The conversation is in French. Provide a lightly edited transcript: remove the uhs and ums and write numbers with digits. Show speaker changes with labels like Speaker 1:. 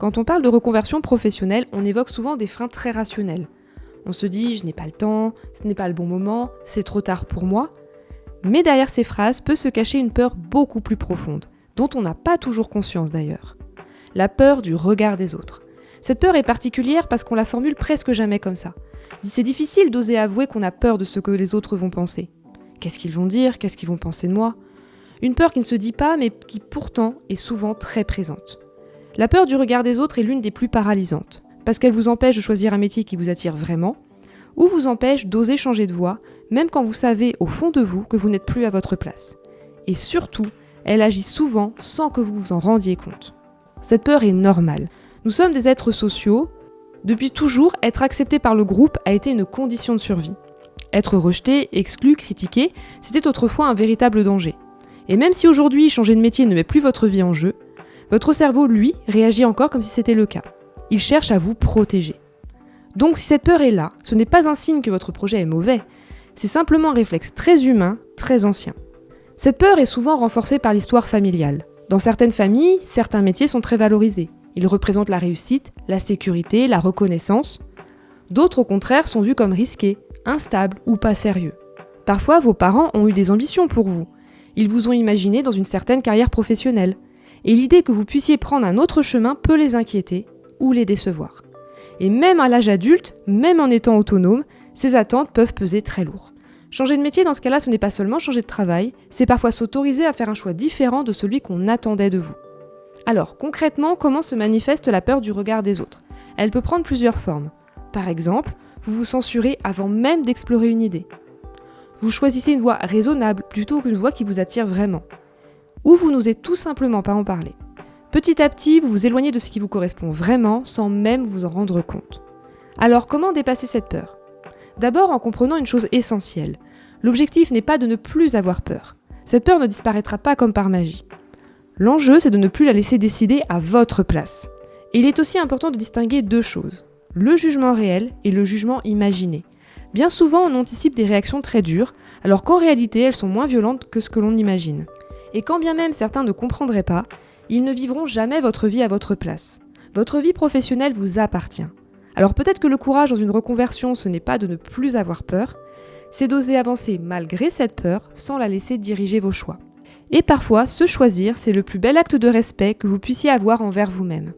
Speaker 1: Quand on parle de reconversion professionnelle, on évoque souvent des freins très rationnels. On se dit « je n'ai pas le temps, ce n'est pas le bon moment, c'est trop tard pour moi ». Mais derrière ces phrases peut se cacher une peur beaucoup plus profonde, dont on n'a pas toujours conscience d'ailleurs. La peur du regard des autres. Cette peur est particulière parce qu'on la formule presque jamais comme ça. C'est difficile d'oser avouer qu'on a peur de ce que les autres vont penser. Qu'est-ce qu'ils vont dire? Qu'est-ce qu'ils vont penser de moi? Une peur qui ne se dit pas mais qui pourtant est souvent très présente. La peur du regard des autres est l'une des plus paralysantes, parce qu'elle vous empêche de choisir un métier qui vous attire vraiment, ou vous empêche d'oser changer de voie, même quand vous savez au fond de vous que vous n'êtes plus à votre place. Et surtout, elle agit souvent sans que vous vous en rendiez compte. Cette peur est normale. Nous sommes des êtres sociaux. Depuis toujours, être accepté par le groupe a été une condition de survie. Être rejeté, exclu, critiqué, c'était autrefois un véritable danger. Et même si aujourd'hui changer de métier ne met plus votre vie en jeu, votre cerveau, lui, réagit encore comme si c'était le cas. Il cherche à vous protéger. Donc si cette peur est là, ce n'est pas un signe que votre projet est mauvais, c'est simplement un réflexe très humain, très ancien. Cette peur est souvent renforcée par l'histoire familiale. Dans certaines familles, certains métiers sont très valorisés. Ils représentent la réussite, la sécurité, la reconnaissance. D'autres, au contraire, sont vus comme risqués, instables ou pas sérieux. Parfois, vos parents ont eu des ambitions pour vous. Ils vous ont imaginé dans une certaine carrière professionnelle. Et l'idée que vous puissiez prendre un autre chemin peut les inquiéter ou les décevoir. Et même à l'âge adulte, même en étant autonome, ces attentes peuvent peser très lourd. Changer de métier dans ce cas-là, ce n'est pas seulement changer de travail, c'est parfois s'autoriser à faire un choix différent de celui qu'on attendait de vous. Alors, concrètement, comment se manifeste la peur du regard des autres? Elle peut prendre plusieurs formes. Par exemple, vous vous censurez avant même d'explorer une idée. Vous choisissez une voie raisonnable plutôt qu'une voie qui vous attire vraiment. Ou vous n'osez tout simplement pas en parler. Petit à petit, vous vous éloignez de ce qui vous correspond vraiment sans même vous en rendre compte. Alors, comment dépasser cette peur? D'abord en comprenant une chose essentielle. L'objectif n'est pas de ne plus avoir peur. Cette peur ne disparaîtra pas comme par magie. L'enjeu, c'est de ne plus la laisser décider à votre place. Et il est aussi important de distinguer deux choses. Le jugement réel et le jugement imaginé. Bien souvent, on anticipe des réactions très dures, alors qu'en réalité, elles sont moins violentes que ce que l'on imagine. Et quand bien même certains ne comprendraient pas, ils ne vivront jamais votre vie à votre place. Votre vie professionnelle vous appartient. Alors peut-être que le courage dans une reconversion, ce n'est pas de ne plus avoir peur, c'est d'oser avancer malgré cette peur sans la laisser diriger vos choix. Et parfois, se choisir, c'est le plus bel acte de respect que vous puissiez avoir envers vous-même.